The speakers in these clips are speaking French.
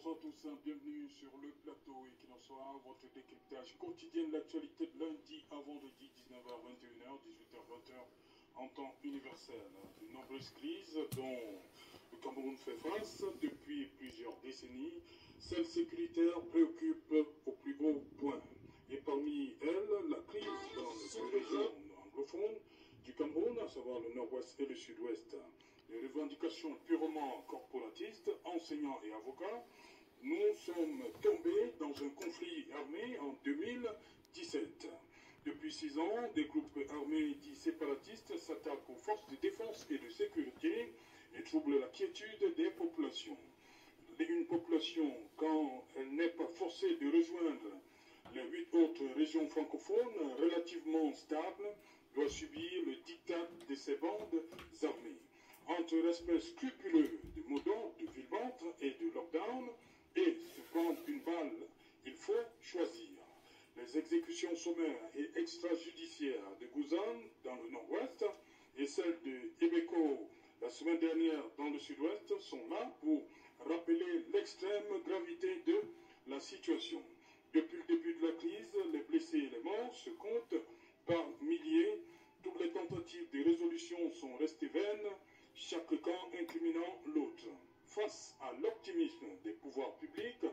bonsoir à tous, bienvenue sur le plateau et qu'il en soit votre décryptage quotidien de l'actualité de lundi à vendredi, 19h, 21h, 18h, 20h en temps universel. De nombreuses crises dont le Cameroun fait face depuis plusieurs décennies, celle sécuritaire préoccupe au plus haut point. Et parmi elles, la crise dans les régions anglophones du Cameroun, à savoir le nord-ouest et le sud-ouest. Les revendications purement corporatistes, enseignants et avocats, nous sommes tombés dans un conflit armé en 2017. Depuis 6 ans, des groupes armés dits séparatistes s'attaquent aux forces de défense et de sécurité et troublent la quiétude des populations. Une population, quand elle n'est pas forcée de rejoindre les 8 autres régions francophones relativement stables, doit subir le diktat de ces bandes armées. Entre respect scrupuleux de mots d'ordre, de ville-ventre et de lockdown, et se prendre une balle, il faut choisir. Les exécutions sommaires et extrajudiciaires de Gouzan dans le nord-ouest et celles de Ebeko la semaine dernière dans le sud-ouest sont là pour rappeler l'extrême gravité de la situation. Depuis le début de la crise, les blessés et les morts se comptent par milliers. Toutes les tentatives de résolution sont restées vaines, chaque camp incriminant l'autre. Face à l'optimisme des pouvoirs publics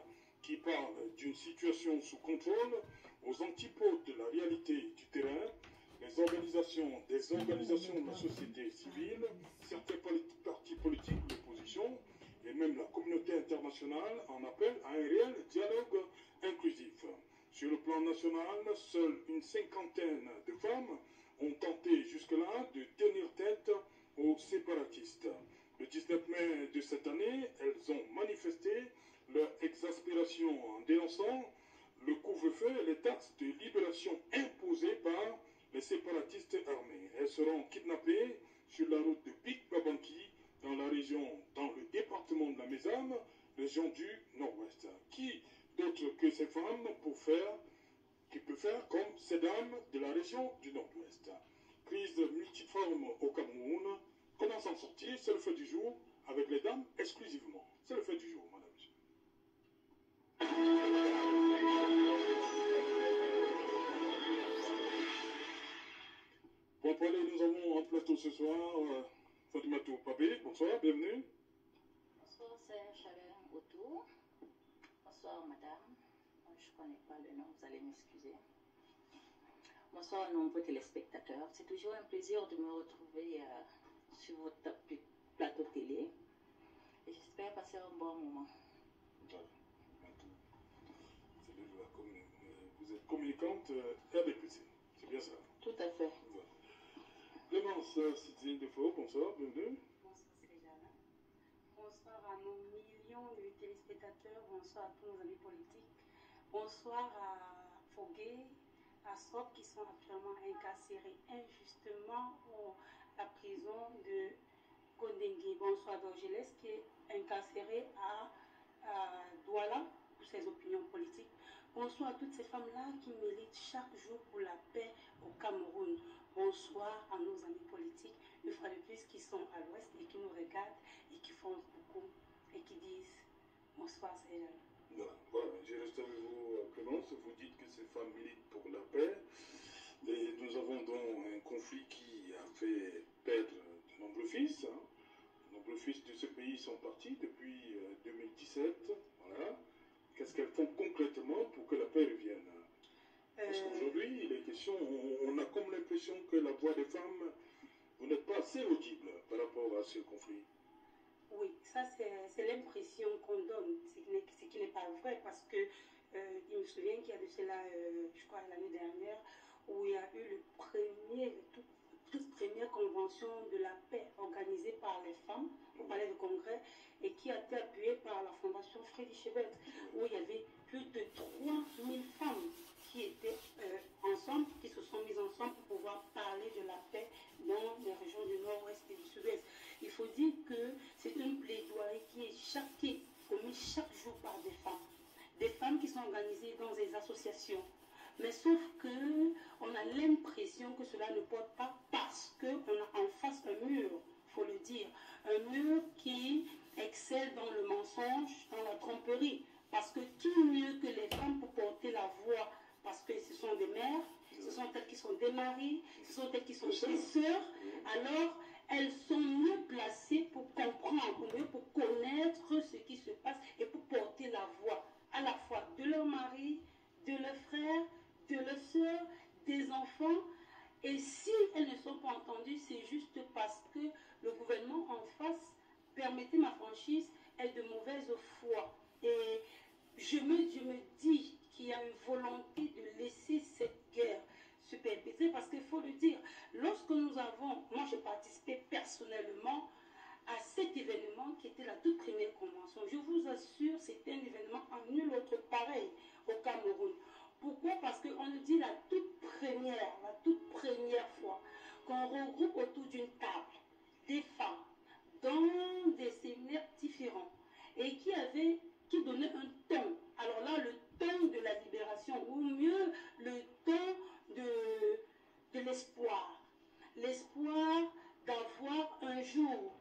qui parlent d'une situation sous contrôle, aux antipodes de la réalité du terrain, des organisations de la société civile, certains partis politiques de l'opposition et même la communauté internationale en appellent à un réel dialogue inclusif. Sur le plan national, seule une cinquantaine de femmes ont tenté jusque-là de tenir tête aux séparatistes. Le 19 mai de cette année, elles ont manifesté leur exaspération en dénonçant le couvre-feu et les taxes de libération imposées par les séparatistes armés. Elles seront kidnappées sur la route de Big Babanki dans le département de la Mézame, région du Nord-Ouest. Qui d'autre que ces femmes qui peut faire comme ces dames de la région du Nord-Ouest? Crise multiforme au Cameroun. Comment s'en sortir? C'est le fait du jour, avec les dames exclusivement. C'est le fait du jour, madame. Pour en parler, nous avons en plateau ce soir Fatoumata Pabé. Bonsoir, bienvenue. Bonsoir, c'est Chaleur autour. Bonsoir, madame. Je ne connais pas le nom, vous allez m'excuser. Bonsoir, nombreux téléspectateurs. C'est toujours un plaisir de me retrouver sur votre plateau télé. Et j'espère passer un bon moment. Voilà. Vous êtes communicante RDPC, c'est bien ça? Tout à fait. Voilà. Clémence Sidine Defaux, bonsoir, bienvenue. Bonsoir Céline. Bonsoir à nos millions de téléspectateurs, bonsoir à tous nos amis politiques. Bonsoir à Fogué, à Sop qui sont actuellement incarcérés injustement à la prison de Kondengue. Bonsoir d'Orgelès qui est incarcéré à Douala pour ses opinions politiques. Bonsoir à toutes ces femmes-là qui militent chaque jour pour la paix au Cameroun. Bonsoir à nos amis politiques, une fois de plus, qui sont à l'ouest et qui nous regardent et qui font beaucoup et qui disent bonsoir Céline. Voilà, je reste avec vous, Clémence. Vous dites que ces femmes militent pour la paix. Et nous avons donc un conflit qui a fait perdre de nombreux fils. De nombreux fils de ce pays sont partis depuis 2017. Voilà. Qu'est-ce qu'elles font concrètement pour que la paix revienne? Parce qu'aujourd'hui, il est question, on a comme l'impression que la voix des femmes, vous n'êtes pas assez audible par rapport à ce conflit. Oui, ça c'est l'impression qu'on donne, ce qui n'est pas vrai, parce que il me souvient qu'il y a de cela, je crois l'année dernière, où il y a eu toute première convention de la paix organisée par les femmes au palais de congrès et qui a été appuyée par la fondation Freddy Chebet, où il y avait plus de 3000 femmes qui étaient ensemble, qui se sont mises ensemble pour pouvoir parler de la paix dans les régions du nord-ouest et du sud-ouest. Il faut dire que c'est une plaidoirie qui est commise chaque jour par des femmes qui sont organisées dans des associations. Mais sauf que on a l'impression que cela ne porte pas parce qu'on a en face un mur, il faut le dire, un mur qui excelle dans le mensonge, dans la tromperie catégorie. Parce que qui mieux que les femmes pour porter la voix? Parce que ce sont des mères, ce sont elles qui sont des maris, ce sont elles qui sont des sœurs. Alors, elles sont mieux placées pour comprendre, mieux pour connaître ce qui se passe et pour porter la voix à la fois de leur mari, de leurs frères, de leurs sœurs, des enfants. Et si elles ne sont pas entendues, c'est juste parce que le gouvernement en face, permettez ma franchise, est de mauvaise foi. Et je me dis qu'il y a une volonté de laisser cette guerre se perpétrer, parce qu'il faut le dire, lorsque nous avons, moi j'ai participé personnellement à cet événement qui était la toute première convention. Je vous assure, c'était un événement en nul autre pareil au Cameroun. Pourquoi? Parce qu'on nous dit la toute première fois qu'on regroupe autour d'une table des femmes dans des séminaires différents et qui donnaient un ton. Alors là, le ton de la libération, ou mieux, le ton de l'espoir. L'espoir d'avoir un jour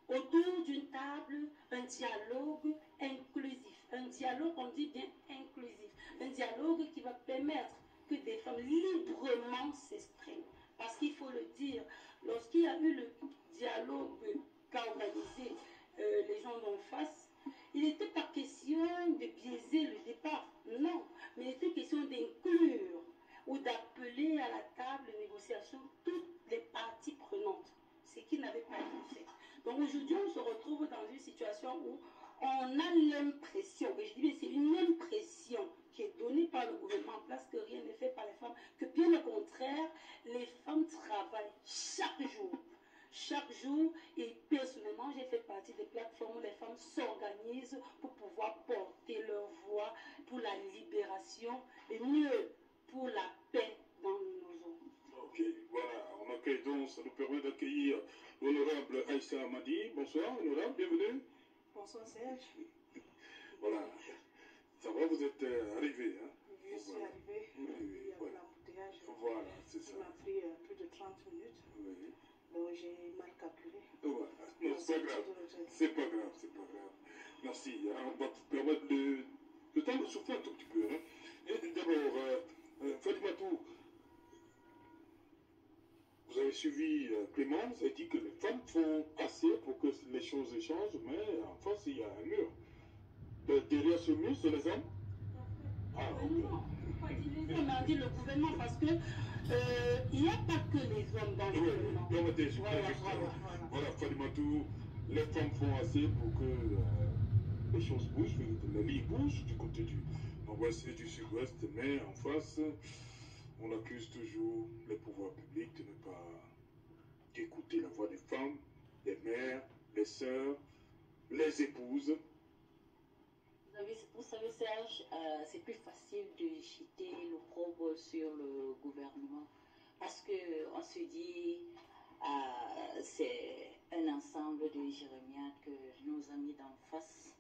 autour d'une table un dialogue inclusif. Un dialogue, on dit bien inclusif. Un dialogue qui va permettre que des femmes librement s'expriment. Parce qu'il faut le dire, lorsqu'il y a eu le dialogue qu'a organisé les gens d'en face, il n'était pas question de biaiser le départ, non, mais il était question d'inclure ou d'appeler à la table de négociation toutes les parties prenantes, ce qui n'avait pas été fait. Donc aujourd'hui, on se retrouve dans une situation où on a l'impression, et je dis bien c'est une impression qui est donnée par le gouvernement en place, que rien n'est fait par les femmes, que bien au contraire, les femmes travaillent chaque jour. Chaque jour, et personnellement, j'ai fait partie des plateformes où les femmes s'organisent pour pouvoir porter leur voix pour la libération et mieux pour la paix dans nos zones. Ok, voilà, on accueille donc, ça nous permet d'accueillir l'honorable Aïssa Amadi. Bonsoir, honorable, bienvenue. Bonsoir Serge. Voilà, ça va, vous êtes arrivé, hein? Je suis arrivée, il y avait l'embouteillage. Voilà, c'est ça. Il m'a pris plus de 30 minutes. Oui. Donc j'ai mal calculé. Voilà, non, c'est pas grave. C'est pas grave, c'est pas grave. Merci. On va vous permettre le temps de souffler un tout petit peu. Hein. D'abord, Fadimatou, vous avez suivi Clément, vous avez dit que les femmes font assez pour que les choses changent, mais en face, il y a un mur. Derrière ce mur, c'est les hommes? Ah, ok. Non, pas dit les hommes, on dit le gouvernement, parce que il n'y a pas que les hommes dans le gouvernement. Voilà, Fadimatou, les femmes font assez pour que les choses bougent, les lits bougent du côté du nord-ouest et du sud-ouest, mais en face, on accuse toujours les pouvoirs publics de ne pas écouter la voix des femmes, des mères, des sœurs, les épouses. Vous savez, Serge, c'est plus facile de jeter l'opprobre sur le gouvernement parce qu'on se dit c'est un ensemble de jérémiades que nos amis d'en face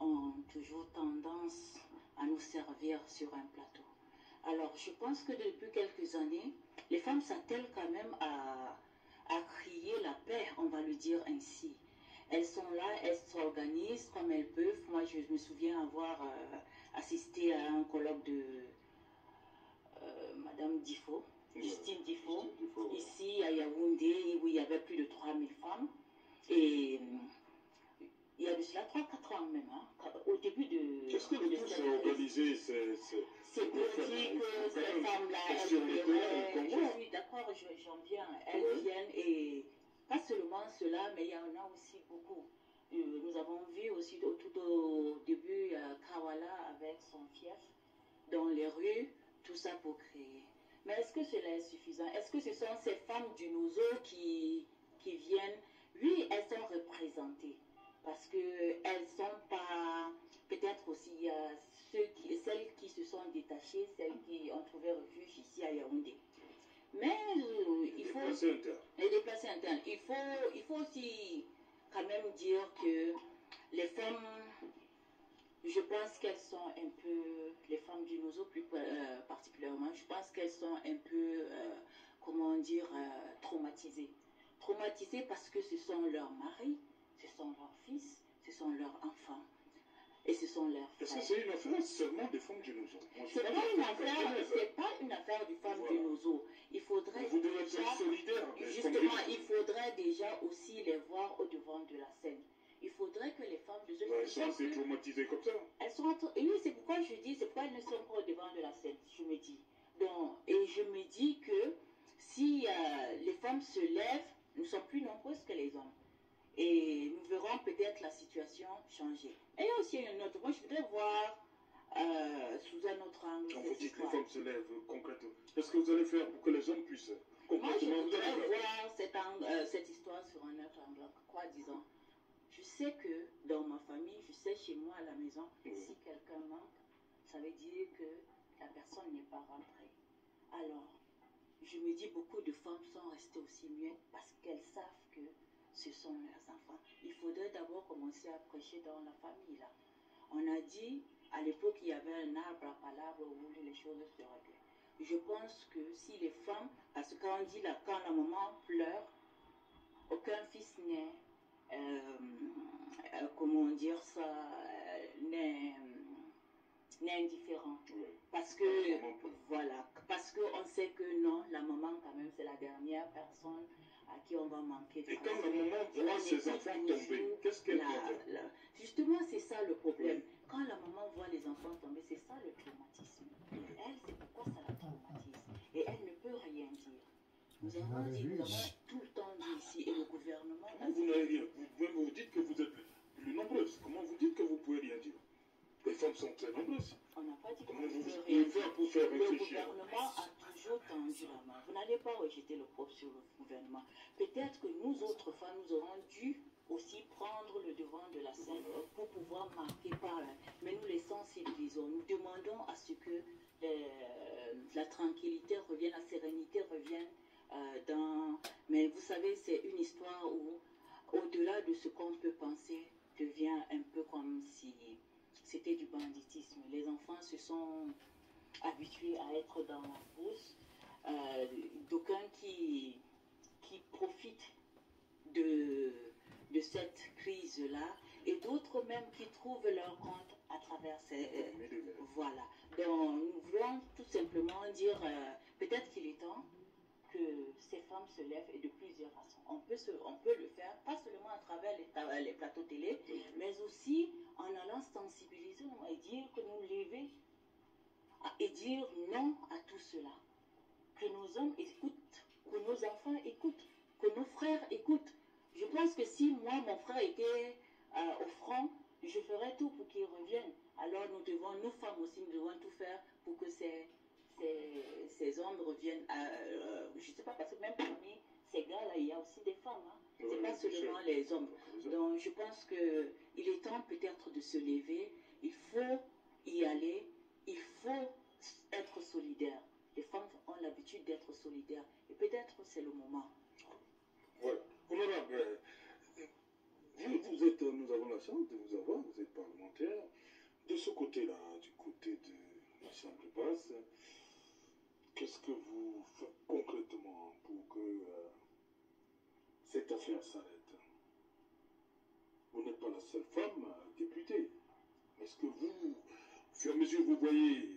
ont toujours tendance à nous servir sur un plateau. Alors, je pense que depuis quelques années, les femmes s'attellent quand même à crier la paix, on va le dire ainsi. Elles sont là, elles s'organisent comme elles peuvent. Moi, je me souviens avoir assisté à un colloque de Madame Difo, Justine Difo, ici à Yaoundé, où il y avait plus de 3000 femmes. Et il y a de cela 3-4 ans même, hein, au début de... Qu'est-ce que les pouces ont organisé c'est pour dire que ces femmes-là, elles je suis d'accord, j'en viens, elles viennent et... Pas seulement cela, mais il y en a aussi beaucoup. Nous avons vu aussi tout au début Kawala avec son fief dans les rues, tout ça pour créer. Mais est-ce que cela est suffisant? Est-ce que ce sont ces femmes du Nozo qui viennent? Oui, elles sont représentées parce qu'elles ne sont pas... Peut-être aussi il y a celles qui se sont détachées, celles qui ont trouvé refuge ici à Yaoundé. Mais il faut... Les déplacés internes. Il faut aussi quand même dire que les femmes, je pense qu'elles sont un peu, les femmes du Nozo plus particulièrement, je pense qu'elles sont un peu, comment dire, traumatisées. Traumatisées parce que ce sont leurs maris, ce sont leurs fils, ce sont leurs enfants. Et ce sont leurs frères. Est-ce que c'est une affaire seulement des femmes dinosaures? C'est pas une affaire du femme dinosaure. Il faudrait vous devez être solidaire. Justement, il faudrait déjà aussi les voir au devant de la scène. Il faudrait que les femmes de elles sont assez traumatisées comme ça. Elles sont oui, c'est pourquoi je dis, c'est pourquoi elles ne sont pas au devant de la scène, je me dis. Donc, et je me dis que si les femmes se lèvent, nous sommes plus nombreuses que les hommes. Et nous verrons peut-être la situation changer. Et il y a aussi une autre. Moi, je voudrais voir sous un autre angle. Quand vous dites que les femmes se lèvent concrètement, qu'est-ce que vous allez faire pour que les hommes puissent concrètement? Moi, je voudrais voir cette histoire sur un autre angle. Quoi disant? Je sais que dans ma famille, je sais chez moi à la maison, si quelqu'un manque, ça veut dire que la personne n'est pas rentrée. Alors, je me dis, beaucoup de femmes sont restées aussi muettes parce qu'elles savent que ce sont leurs enfants. Il faudrait d'abord commencer à prêcher dans la famille, là. On a dit, à l'époque, il y avait un arbre à palabres où les choses se réglaient. Je pense que si les femmes, parce que quand on dit là, quand la maman pleure, aucun fils n'est, comment dire ça, n'est indifférent. Oui. Parce que, voilà, parce qu'on sait que non, la maman quand même, c'est la dernière personne à qui on va manquer de. Et quand la maman voit ses enfants tomber, qu'est-ce qu'elle fait? Justement, c'est ça le problème. Oui. Quand la maman voit les enfants tomber, c'est ça le traumatisme. Oui. Elle, c'est pourquoi ça la traumatise. Et elle ne peut rien dire. Nous avons dit, nous avons tout le temps dit ici, et le gouvernement... Vous n'avez rien. Vous dites que vous êtes plus nombreuses. Comment vous dites que vous pouvez rien dire? Les femmes sont très nombreuses. On n'a pas dit que vous pouvez faire pour faire réfléchir? Le gouvernement a toujours tendu la main. Vous n'allez pas rejeter le propre sur le gouvernement. Peut-être que nous autres femmes, nous aurons dû aussi prendre le devant de la scène pour pouvoir marquer par là. Mais nous les sensibilisons. Nous demandons à ce que la tranquillité revienne, la sérénité revienne dans... Mais vous savez, c'est une histoire où, au-delà de ce qu'on peut penser, devient un peu comme si c'était du banditisme. Les enfants se sont habitués à être dans la brousse. D'aucuns qui profitent de cette crise-là, et d'autres même qui trouvent leur compte à travers ces... voilà. Donc, nous voulons tout simplement dire, peut-être qu'il est temps que ces femmes se lèvent, et de plusieurs façons. On peut le faire, pas seulement à travers les plateaux télé, mais aussi en allant sensibiliser et dire que nous lever et dire non à tout cela. Que nos hommes écoutent, que nos enfants écoutent, que nos frères écoutent. Je pense que si moi, mon frère était au front, je ferais tout pour qu'il revienne. Alors nous femmes aussi, nous devons tout faire pour que ces hommes reviennent. Je ne sais pas, parce que même parmi ces gars-là, il y a aussi des femmes. Hein. Ce n'est pas seulement les hommes. Donc je pense qu'il est temps peut-être de se lever. Il faut y aller. Il faut être solidaire. Les femmes ont l'habitude d'être solidaires. Et peut-être c'est le moment. Voilà. Honorable, nous avons la chance de vous avoir, vous êtes parlementaire. De ce côté-là, du côté de la Chambre basse, qu'est-ce que vous faites concrètement pour que cette affaire s'arrête? Vous n'êtes pas la seule femme députée. Est-ce que vous, au fur et à mesure que vous voyez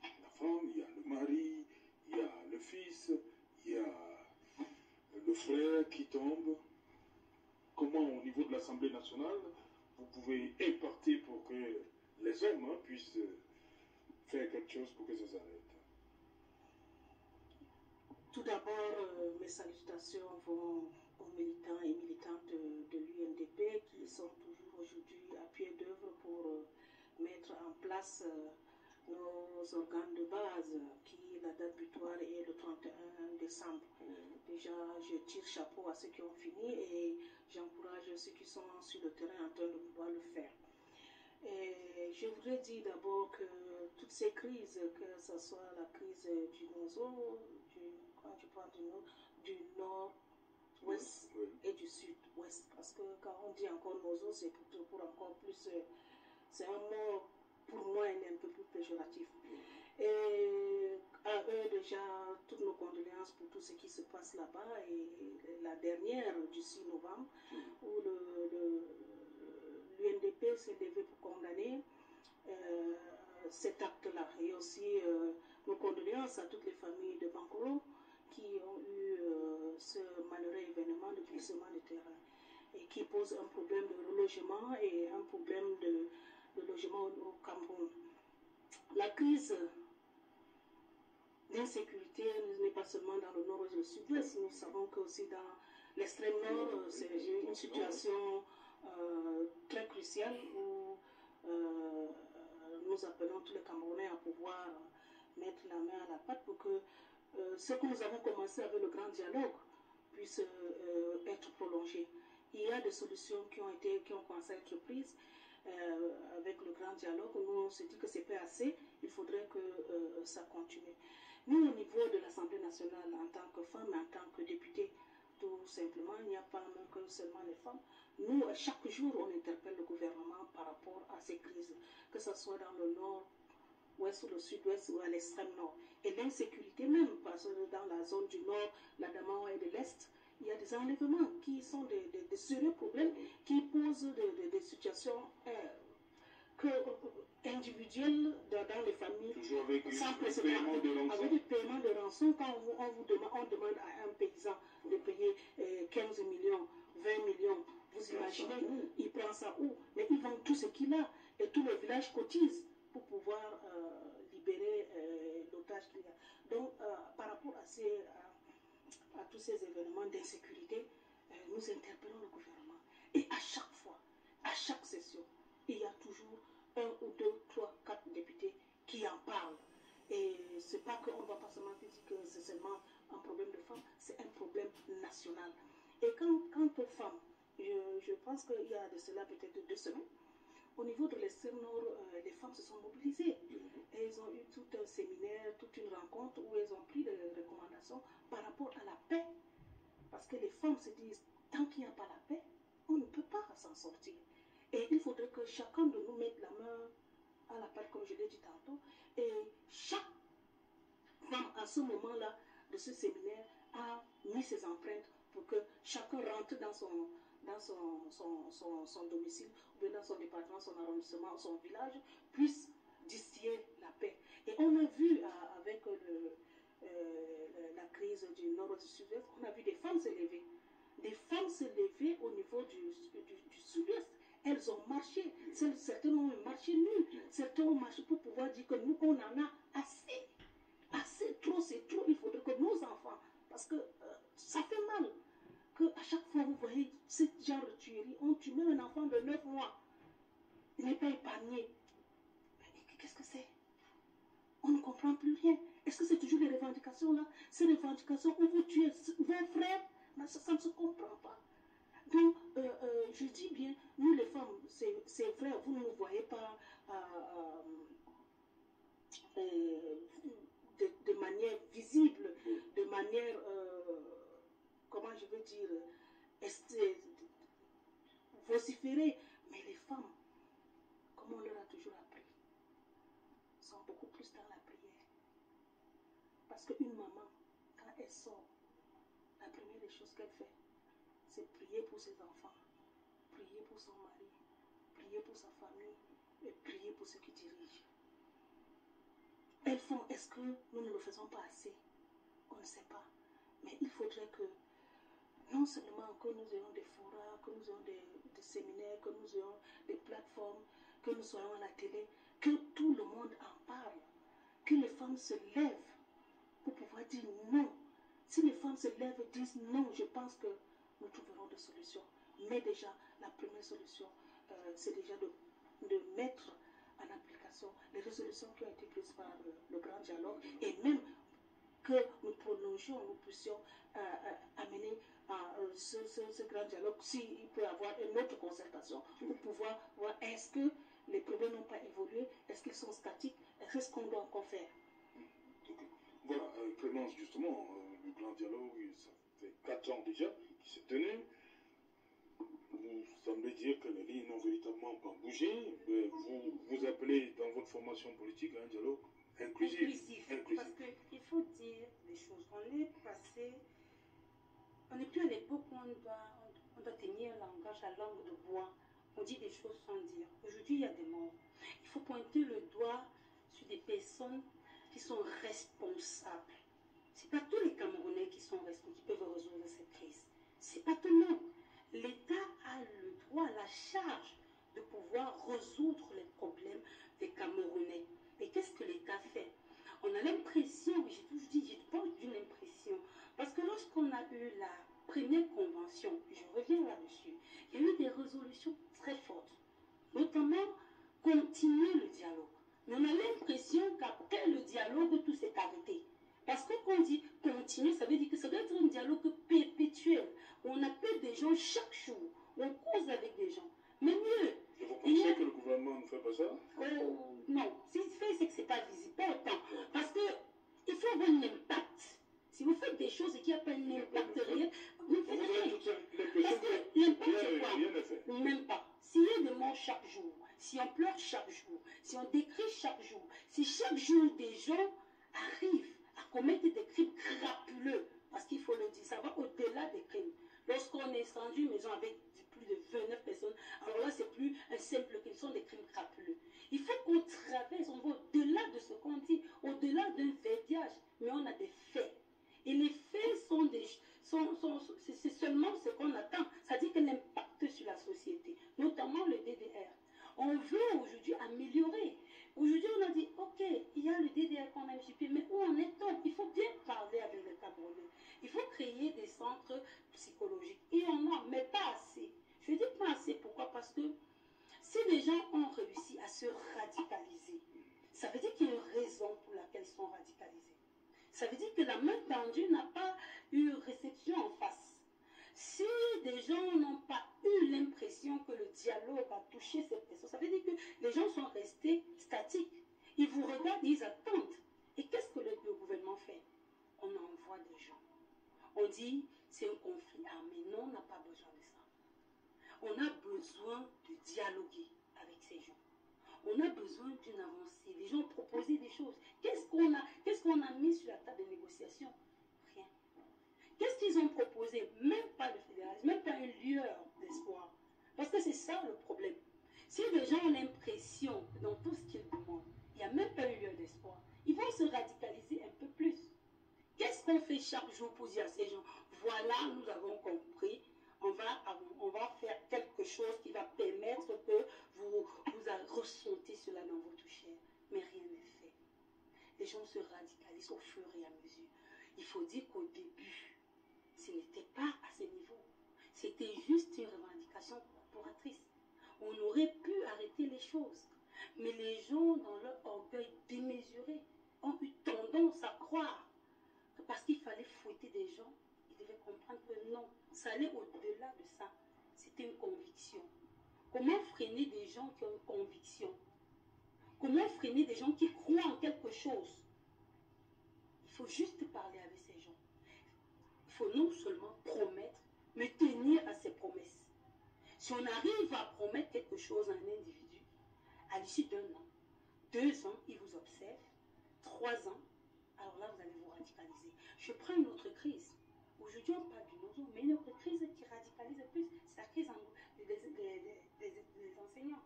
la femme, il y a le mari, il y a le fils, il y a le frère qui tombe, comment au niveau de l'Assemblée nationale, vous pouvez imparter pour que les hommes puissent faire quelque chose pour que ça s'arrête? Tout d'abord, mes salutations vont aux militants et militantes de l'UNDP qui sont toujours aujourd'hui à pied d'œuvre pour mettre en place nos organes de base, qui la date butoir est le 31 décembre. Déjà, je tire chapeau à ceux qui ont fini et j'encourage ceux qui sont sur le terrain en train de pouvoir le faire. Et je voudrais dire d'abord que toutes ces crises, que ce soit la crise du Nozo, quand je parle du nord-ouest et du sud-ouest, parce que quand on dit encore Nozo, c'est pour encore plus, c'est un mot pour moi un peu plus péjoratif. Et à eux déjà, toutes nos condoléances pour tout ce qui se passe là-bas, et la dernière du 6 novembre, où le l'UNDP s'est levé pour condamner cet acte-là. Et aussi nos condoléances à toutes les familles de Bankoro qui ont eu ce malheureux événement de glissement de terrain et qui pose un problème de relogement et un problème de logement au Cameroun. La crise d'insécurité n'est pas seulement dans le nord et le sud-ouest, nous savons qu'aussi dans l'extrême nord, c'est une situation très cruciale où nous appelons tous les Camerounais à pouvoir mettre la main à la pâte pour que ce que nous avons commencé avec le grand dialogue puisse être prolongé. Il y a des solutions qui ont commencé à être prises avec le grand dialogue. Nous, on s'est dit que ce n'est pas assez, il faudrait que ça continue. Nous, au niveau de l'Assemblée nationale, en tant que femmes, en tant que députés, tout simplement, il n'y a pas même que seulement les femmes. Nous, chaque jour, on interpelle le gouvernement par rapport à ces crises, que ce soit dans le nord, ouest ou le sud-ouest ou à l'extrême nord. Et l'insécurité même, parce que dans la zone du nord, la Damawa et de l'est, il y a des enlèvements qui sont des sérieux problèmes qui posent des situations individuelles dans les familles. Toujours avec sans un paiement de rançon. Avec des paiements de rançon, quand on demande à un paysan de payer 15 millions, 20 millions, vous imaginez, il prend ça où? Mais il vend tout ce qu'il a et tout le village cotise pour pouvoir libérer l'otage qu'il y a. Donc, par rapport à tous ces événements d'insécurité, nous interpellons le gouvernement. Et à chaque fois, à chaque session, il y a toujours 1 ou 2, 3, 4 députés qui en parlent. Et ce n'est pas qu'on ne va pas seulement dire que c'est seulement un problème de femmes, c'est un problème national. Et quant aux femmes, je pense qu'il y a de cela peut-être 2 semaines, au niveau de l'extrême nord, les femmes se sont mobilisées. Et elles ont eu tout un séminaire, toute une rencontre où elles ont pris des recommandations par rapport à la paix. Parce que les femmes se disent, tant qu'il n'y a pas la paix, on ne peut pas s'en sortir. Et il faudrait que chacun de nous mette la main à la pâte, comme je l'ai dit tantôt. Et chaque femme, à ce moment-là de ce séminaire, a mis ses empreintes pour que chacun rentre dans son domicile, ou bien dans son département, son arrondissement, son village, puisse distiller la paix. Et on a vu avec la crise du nord et du sud-est, on a vu des femmes se lever. Des femmes se lever au niveau du sud-est. Elles ont marché. Certaines ont marché nues. Certains ont marché pour pouvoir dire que nous, on en a assez. Assez, trop, c'est trop. Il faudrait que nos enfants, parce que ça fait mal, qu'à chaque fois vous voyez ce genre de tuerie, on tue même un enfant de 9 mois. Il n'est pas épargné. Qu'est-ce que c'est? On ne comprend plus rien. Est-ce que c'est toujours les revendications là? Ces revendications où vous tuez vos frères? Ça ne se comprend pas. Donc, je dis bien, nous les femmes, c'est vrai, vous ne nous voyez pas de manière visible, de manière, comment je veux dire, vociférée. Mais les femmes, comme on leur a toujours appris, sont beaucoup plus dans la prière. Parce qu'une maman, quand elle sort, la première des choses qu'elle fait, c'est prier pour ses enfants, prier pour son mari, prier pour sa famille et prier pour ceux qui dirigent. Elles font, est-ce que nous ne le faisons pas assez? On ne sait pas. Mais il faudrait que, non seulement que nous ayons des forats, que nous ayons des séminaires, que nous ayons des plateformes, que nous soyons à la télé, que tout le monde en parle, que les femmes se lèvent pour pouvoir dire non. Si les femmes se lèvent et disent non, je pense que nous trouverons des solutions. Mais déjà, la première solution, c'est déjà de mettre en application les résolutions qui ont été prises par le grand dialogue et même que nous prolongions, nous puissions amener ce grand dialogue, s'il peut y avoir une autre concertation pour pouvoir voir est-ce que les problèmes n'ont pas évolué, est-ce qu'ils sont statiques, est-ce qu'on doit encore faire. Voilà, Clémence, justement, le grand dialogue, ça fait 4 ans déjà qu'il s'est tenu. Vous semblez dire que les lignes n'ont véritablement pas bougé. Vous appelez dans votre formation politique à un dialogue inclusif. Parce qu'il faut dire les choses. On n'est plus à l'époque où on doit tenir un langage, la langue de bois. on dit des choses sans dire. Aujourd'hui, il y a des morts. Il faut pointer le doigt sur des personnes qui sont responsables. Ce n'est pas tous les Camerounais qui sont responsables, qui peuvent résoudre cette crise. Ce n'est pas tout le monde. L'État a le droit, la charge de pouvoir résoudre les problèmes des Camerounais. Et qu'est-ce que l'État fait? On a l'impression, j'ai toujours dit, j'ai pas d'une impression, parce que lorsqu'on a eu la première convention, je reviens là-dessus, il y a eu des résolutions très fortes, notamment continuer le dialogue. Mais on a l'impression qu'après le dialogue, tout s'est arrêté. Parce que quand on dit continuer, ça veut dire que ça doit être un dialogue perpétuel, où on appelle des gens chaque jour, où on cause avec des gens. Mais mieux. Et vous pensez que le gouvernement ne fait pas ça? Non, s'il fait, c'est que ce n'est pas visible, pas autant. Parce qu'il faut avoir un impact. Si vous faites des choses et qu'il n'y a pas un impact réel, vous ne faites rien. Parce que l'impact, c'est quoi? Même pas. S'il y a des morts chaque jour, si on pleure chaque jour, si on décrit chaque jour, si chaque jour des gens arrivent à commettre des crimes crapuleux, parce qu'il faut le dire, ça va au-delà des crimes. Lorsqu'on est incendié une maison avec plus de 29 personnes, alors là, c'est plus un simple crime, ce sont des crimes crapuleux. Il faut qu'on traverse, on va au-delà de ce qu'on dit, au-delà d'un verbiage, mais on a des faits. Et les faits sont des... c'est seulement ce qu'on attend. Ça dit que l'impact sur la société, notamment le DDR. On veut aujourd'hui améliorer. Aujourd'hui, on a dit, ok, il y a le DDR qu'on a échappé, mais où en est-on? Il faut bien parler avec les Camerounais. Il faut créer des centres psychologiques. Il y en a, mais pas assez. Je dis pas assez, pourquoi? Parce que si les gens ont réussi à se radicaliser, ça veut dire qu'il y a une raison pour laquelle ils sont radicalisés. Ça veut dire que la main tendue n'a pas eu réception en face. Si des gens n'ont pas eu l'impression que le dialogue a touché ces personnes, ça veut dire que les gens sont restés statiques. Ils vous regardent, ils attendent. Et qu'est-ce que le gouvernement fait? On envoie des gens. On dit, c'est un conflit armé. Non, on n'a pas besoin de ça. On a besoin de dialoguer avec ces gens. On a besoin d'une avancée. Les gens ont proposé des choses. Qu'est-ce qu'on a mis sur la table de négociation? Rien. Qu'est-ce qu'ils ont proposé? Même pas le fédéralisme, même pas une lueur d'espoir. Parce que c'est ça le problème. Si les gens ont l'impression que dans tout ce qu'ils demandent, il n'y a même pas une lueur d'espoir, ils vont se radicaliser un peu plus. Qu'est-ce qu'on fait chaque jour pour dire à ces gens, voilà, nous avons compris, on va faire quelque chose qui va permettre que vous ressentez cela dans votre chair. Mais rien n'est fait. Les gens se radicalisent au fur et à mesure. Il faut dire qu'au début, ce n'était pas à ce niveau. C'était juste une revendication corporatrice. On aurait pu arrêter les choses. Mais les gens, dans leur orgueil démesuré, ont eu tendance à croire que parce qu'il fallait fouetter des gens, ils devaient comprendre que non, ça allait au-delà de ça. C'était une conviction. Comment freiner des gens qui ont une conviction? Comment freiner des gens qui croient en quelque chose? Il faut juste parler avec ces gens. Il faut non seulement promettre, mais tenir à ses promesses. Si on arrive à promettre quelque chose à un individu, à l'issue d'un an, 2 ans, il vous observe, 3 ans, alors là, vous allez vous radicaliser. Je prends une autre crise. Aujourd'hui, on parle d'une autre, mais une autre crise qui radicalise plus, c'est la crise des enseignants.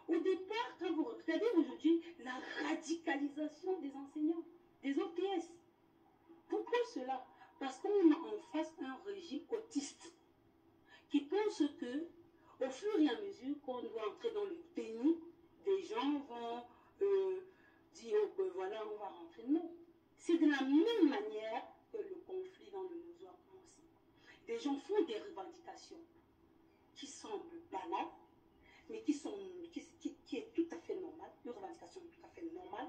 Au départ, quand vous regardez aujourd'hui la radicalisation des enseignants, des OPS. Pourquoi cela? Parce qu'on a en face un régime autiste qui pense que, au fur et à mesure qu'on doit entrer dans le déni, des gens vont dire, oh, ben voilà, on va rentrer. Non. C'est de la même manière que le conflit dans le Nozo a commencé. Des gens font des revendications qui semblent banales, mais qui est tout à fait normale, une revendication tout à fait normale.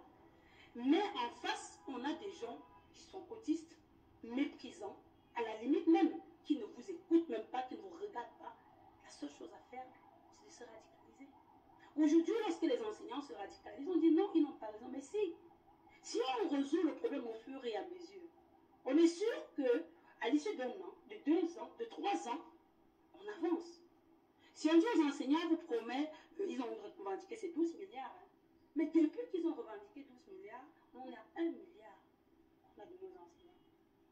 Mais en face, on a des gens qui sont autistes, méprisants, à la limite même, qui ne vous écoutent même pas, qui ne vous regardent pas. La seule chose à faire, c'est de se radicaliser. Aujourd'hui, lorsque les enseignants se radicalisent, on dit non, ils n'ont pas raison. Mais si on résout le problème au fur et à mesure, on est sûr qu'à l'issue d'un an, de 2 ans, de 3 ans, on avance. Si on dit aux enseignants, vous promet, ils ont revendiqué ces 12 milliards. Hein. Mais depuis qu'ils ont revendiqué 12 milliards, on est à 1 milliard. On a donné aux enseignants.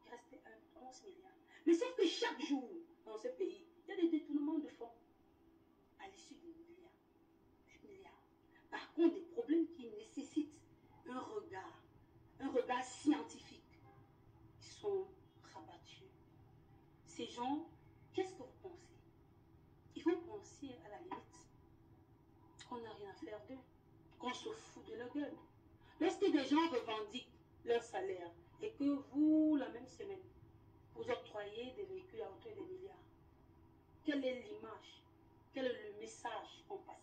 Il restait 11 milliards. Mais sauf que chaque jour, dans ce pays, il y a des détournements de fonds. À l'issue de gens, qu'est-ce que vous pensez? Ils vont penser à la limite qu'on n'a rien à faire d'eux, qu'on se fout de leur gueule. Lorsque des gens revendiquent leur salaire et que vous, la même semaine, vous octroyez des véhicules à hauteur des milliards, quelle est l'image? Quel est le message qu'on passe?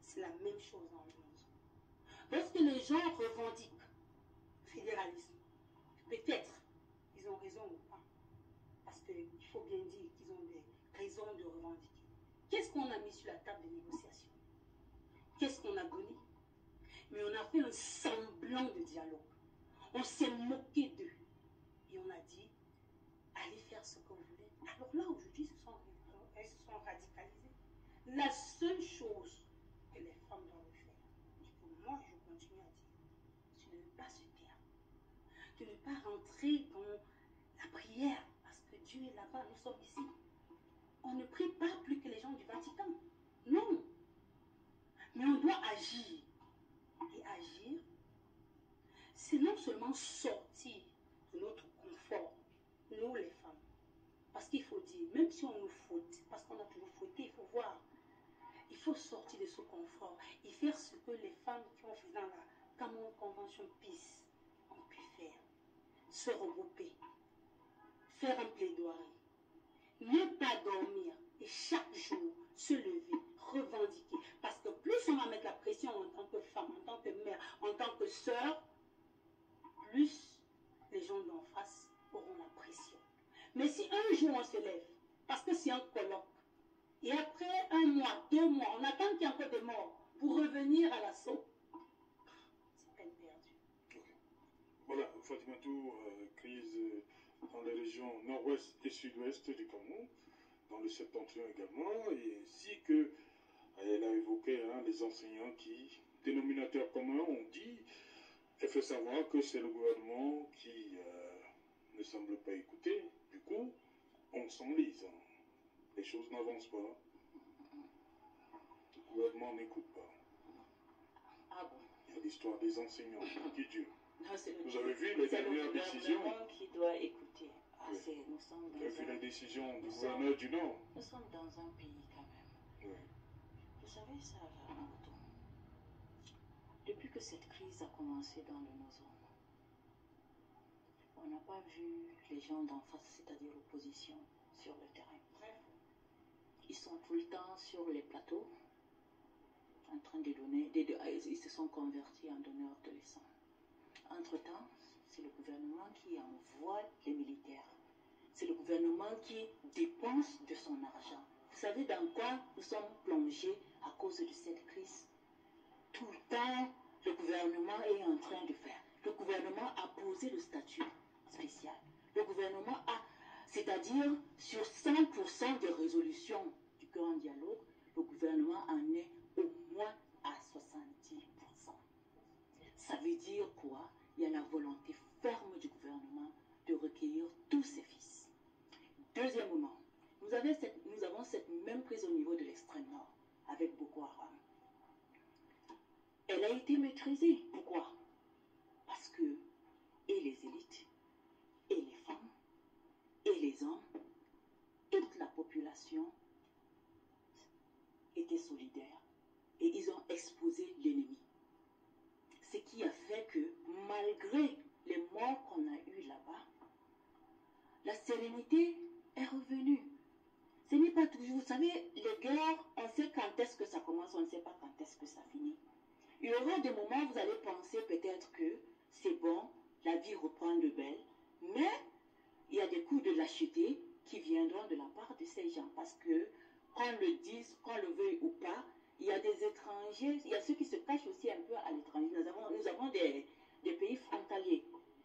C'est la même chose dans le monde. Lorsque les gens revendiquent fédéralisme, peut-être ils ont raison ou pas, parce qu'il faut bien dire qu'ils ont des raisons de revendiquer. Qu'est-ce qu'on a mis sur la table de négociation? Qu'est-ce qu'on a donné? Mais on a fait un semblant de dialogue. On s'est moqué d'eux. Et on a dit, allez faire ce que vous voulez. Alors là, aujourd'hui, elles se sont radicalisées. La seule chose que les femmes doivent faire, et pour moi, je continue à dire, c'est de ne pas se taire. De ne pas rentrer dans la prière, parce que Dieu est là-bas, nous sommes ici. On ne prie pas plus que les gens du Vatican. Non. Mais on doit agir. Et agir, c'est non seulement sortir de notre confort, nous les femmes. Parce qu'il faut dire, même si on nous faute, parce qu'on a toujours fauté, il faut voir. Il faut sortir de ce confort et faire ce que les femmes qui ont fait dans la Cameroun Convention Peace ont pu faire. Se regrouper, faire un plaidoirie, ne pas dormir et chaque jour se lever, revendiquer. Parce que plus on va mettre la pression en tant que femme, en tant que mère, en tant que sœur, plus les gens d'en face auront la pression. Mais si un jour on se lève, parce que c'est un colloque, et après 1 mois, 2 mois, on attend qu'il y ait encore des morts pour revenir à l'assaut, c'est peine perdue. Okay. Voilà, Fatimatou, crise dans les régions nord-ouest et sud-ouest du Cameroun, dans le septentrion également, et ainsi que elle a évoqué les enseignants qui, dénominateur commun, ont dit, elle fait savoir que c'est le gouvernement qui ne semble pas écouter. Du coup, on s'enlise. Les choses n'avancent pas. Le gouvernement n'écoute pas. Ah bon? Il y a l'histoire des enseignants qui dure. Non, Vous avez vu les dernières décisions? C'est le gouvernement qui doit écouter. Ah, Oui. nous sommes Vous avez vu dans les décisions du gouverneur du Nord? Nous sommes dans un pays quand même. Oui. Vous savez ça, Naruto? Depuis que cette crise a commencé dans le Nord, on n'a pas vu les gens d'en face, c'est-à-dire l'opposition, sur le terrain. Ils sont tout le temps sur les plateaux, en train de donner, ils se sont convertis en donneurs de leçons. Entre-temps, c'est le gouvernement qui envoie les militaires. C'est le gouvernement qui dépense de son argent. Vous savez dans quoi nous sommes plongés à cause de cette crise? Tout le temps, le gouvernement est en train de faire. Le gouvernement a posé le statut spécial. Le gouvernement a, c'est-à-dire sur 100% des résolutions du grand dialogue, le gouvernement en est au moins à 70%. Ça veut dire quoi? Il y a la volonté ferme du gouvernement de recueillir tous ses fils. Deuxièmement, nous avons cette même prise au niveau de l'extrême nord avec Boko Haram. Elle a été maîtrisée. Pourquoi? Parce que et les élites, et les femmes, et les hommes, toute la population était solidaire et ils ont exposé l'ennemi. Ce qui a fait que malgré les morts qu'on a eues là-bas, la sérénité est revenue. Ce n'est pas toujours, vous savez, les guerres, on sait quand est-ce que ça commence, on ne sait pas quand est-ce que ça finit. Il y aura des moments où vous allez penser peut-être que c'est bon, la vie reprend de belle, mais il y a des coups de lâcheté qui viendront de la part de ces gens, parce que, qu'on le dise, qu'on le veuille ou pas, il y a des étrangers, il y a ceux qui se cachent aussi un peu à l'étranger. Nous avons des pays frontaliers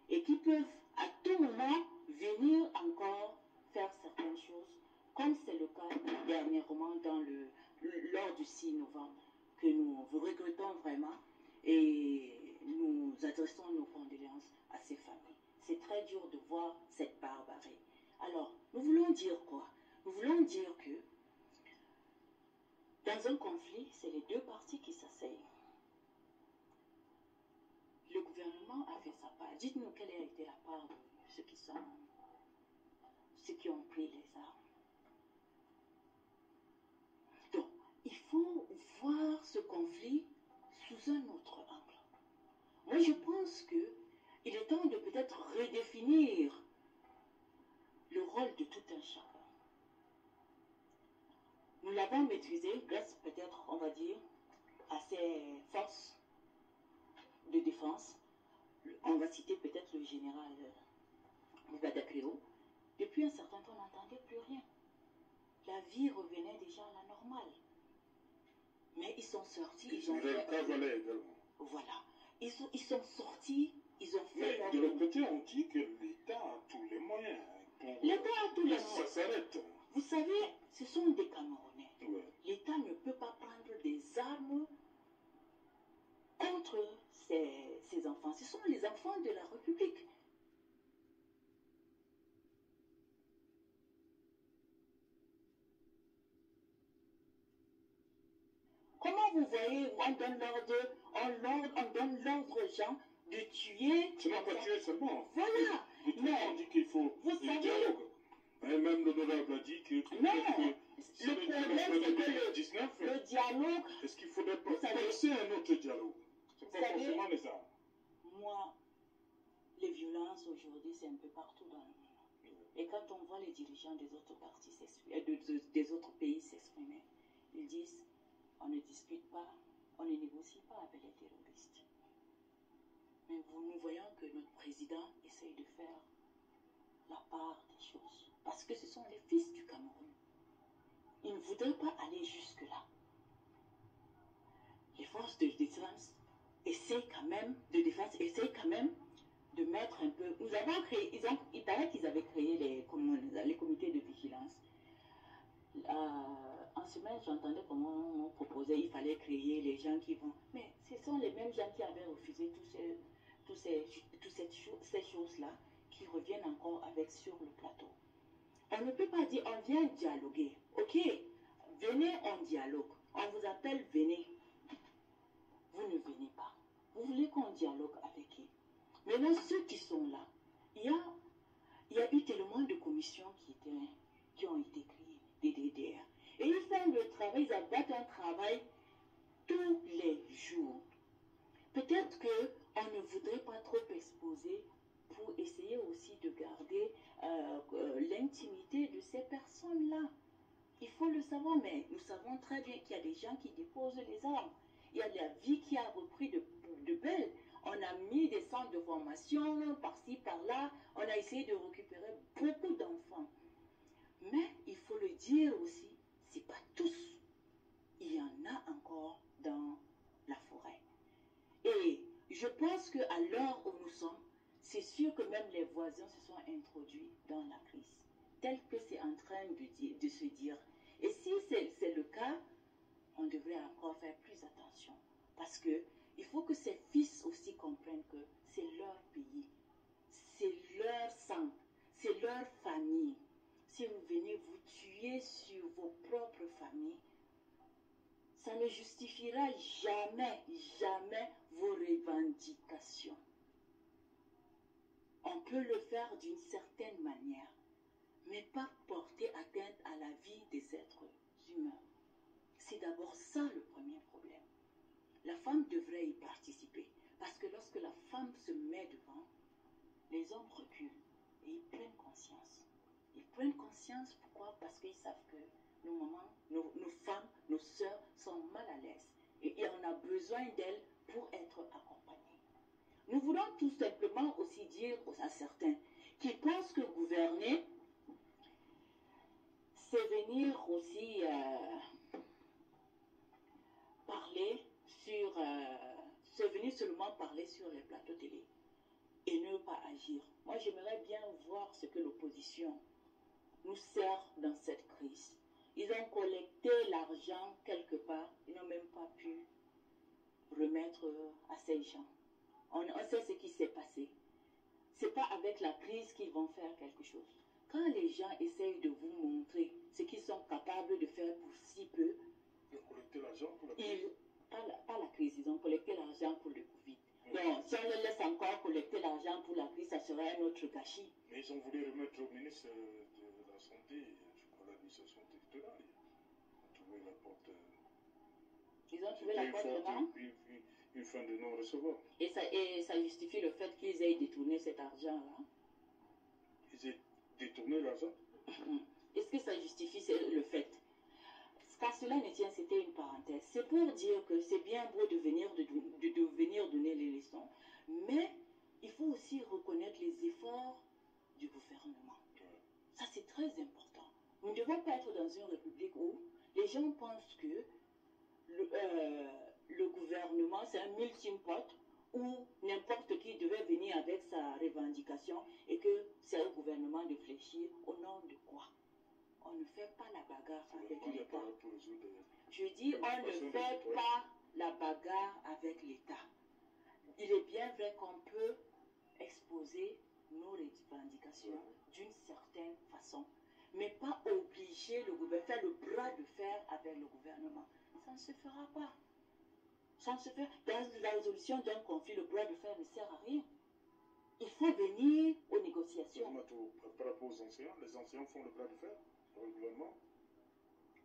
et qui peuvent à tout moment venir encore faire certaines choses, comme c'est le cas dernièrement lors du 6 novembre, que nous regrettons vraiment et nous adressons nos condoléances à ces familles. C'est très dur de voir cette barbarie. Alors, nous voulons dire quoi? Nous voulons dire que dans un conflit, c'est les deux parties qui s'asseyent. Le gouvernement a fait sa part. Dites-nous quelle a été la part de ceux qui sont ceux qui ont pris les armes. Donc, il faut voir ce conflit sous un autre angle. Moi, je pense qu'il est temps de peut-être redéfinir le rôle de tout un chacun. Nous l'avons maîtrisé grâce peut-être, on va dire, à ses forces de défense. On va citer peut-être le général Moubadakréo. Depuis un certain temps, on n'entendait plus rien. La vie revenait déjà à la normale. Mais ils sont sortis, ils ont fait... Cavalet également. Voilà. Ils sont sortis, ils ont fait... Mais de l'autre côté, on dit que l'État a tous les moyens. L'État a tous les moyens. Ça s'arrête. Vous savez, ce sont des Camerounais. Ouais. L'État ne peut pas prendre des armes contre ses enfants. Ce sont les enfants de la République. Comment vous voyez, on donne l'ordre aux gens de tuer... Tu n'as pas tué seulement. Voilà. Mais on dit qu'il faut vous du savez, dialogue. Et même l'honorable a dit que... Non, le problème c'est que le dialogue... Est-ce qu'il faudrait pas forcer un autre dialogue? C'est pas forcément les armes. Moi, les violences aujourd'hui, c'est un peu partout dans le monde. Et quand on voit les dirigeants des autres partis des autres pays s'exprimer, ils disent, on ne discute pas, on ne négocie pas avec les terroristes. Mais nous voyons que notre président essaye de faire la part des choses. Parce que ce sont les fils du Cameroun. Ils ne voudraient pas aller jusque-là. Les forces de défense essayent quand même de mettre un peu... Nous avons créé, il paraît qu'ils avaient créé les comités de vigilance. En semaine, j'entendais comment on proposait, il fallait créer les gens qui vont... Mais ce sont les mêmes gens qui avaient refusé toutes ces choses-là qui reviennent encore avec sur le plateau. On ne peut pas dire, on vient dialoguer. Ok, venez, on dialogue. On vous appelle, venez. Vous ne venez pas. Vous voulez qu'on dialogue avec qui? Maintenant, ceux qui sont là, il y a eu tellement de commissions qui ont été créées, des DDR. Et ils font le travail, ils abattent un travail tous les jours. Peut-être qu'on ne voudrait pas trop exposer pour essayer aussi de garder l'intimité de ces personnes-là. Il faut le savoir, mais nous savons très bien qu'il y a des gens qui déposent les armes. Il y a la vie qui a repris de belle. On a mis des centres de formation par-ci, par-là. On a essayé de récupérer beaucoup d'enfants. Mais il faut le dire aussi, ce n'est pas tous. Il y en a encore dans la forêt. Et je pense qu'à l'heure où nous sommes, c'est sûr que même les voisins se sont introduits dans la crise, tel que c'est en train de se dire. Et si c'est le cas, on devrait encore faire plus attention. Parce qu'il faut que ces fils aussi comprennent que c'est leur pays, c'est leur sang, c'est leur famille. Si vous venez vous tuer sur vos propres familles, ça ne justifiera jamais, jamais vos revendications. On peut le faire d'une certaine manière, mais pas porter atteinte à la vie des êtres humains. C'est d'abord ça le premier problème. La femme devrait y participer, parce que lorsque la femme se met devant, les hommes reculent et ils prennent conscience. Ils prennent conscience, pourquoi? Parce qu'ils savent que nos mamans, nos femmes, nos sœurs sont mal à l'aise. Et on a besoin d'elles pour être accompagnées. Nous voulons tout simplement aussi dire à certains qui pensent que gouverner, c'est venir aussi c'est venir seulement parler sur les plateaux télé et ne pas agir. Moi, j'aimerais bien voir ce que l'opposition nous sert dans cette crise. Ils ont collecté l'argent quelque part, ils n'ont même pas pu remettre à ces gens. On sait ce qui s'est passé. Ce n'est pas avec la crise qu'ils vont faire quelque chose. Quand les gens essayent de vous montrer ce qu'ils sont capables de faire pour si peu, de collecter l'argent pour la crise. Pas la crise, ils ont collecté l'argent pour le Covid. Donc, si on les laisse encore collecter l'argent pour la crise, ça serait un autre gâchis. Mais ils ont voulu remettre au ministre de santé, je crois l'administration territoriale. Ils ont trouvé la porte. Ils ont trouvé la porte vraiment. Une fin de non-recevoir. Et ça justifie le fait qu'ils aient détourné cet argent-là. Ils aient détourné l'argent? Est-ce que ça justifie le fait? Qu'à cela ne tient, c'était une parenthèse. C'est pour dire que c'est bien beau de venir donner les leçons, mais il faut aussi reconnaître les efforts du gouvernement. Ça, c'est très important. Nous ne devons pas être dans une république où les gens pensent que le gouvernement, c'est un melting pot où n'importe qui devait venir avec sa revendication et que c'est au gouvernement de fléchir au nom de quoi? On ne fait pas la bagarre avec l'État. Je dis, on ne fait pas la bagarre avec l'État. Il est bien vrai qu'on peut exposer nos revendications d'une certaine façon, mais pas obliger le gouvernement, faire le bras de fer avec le gouvernement. Ça ne se fera pas. Ça ne se fait. Dans la résolution d'un conflit, le bras de fer ne sert à rien. Il faut venir aux négociations. Par rapport aux enseignants, les enseignants font le bras de fer dans le gouvernement.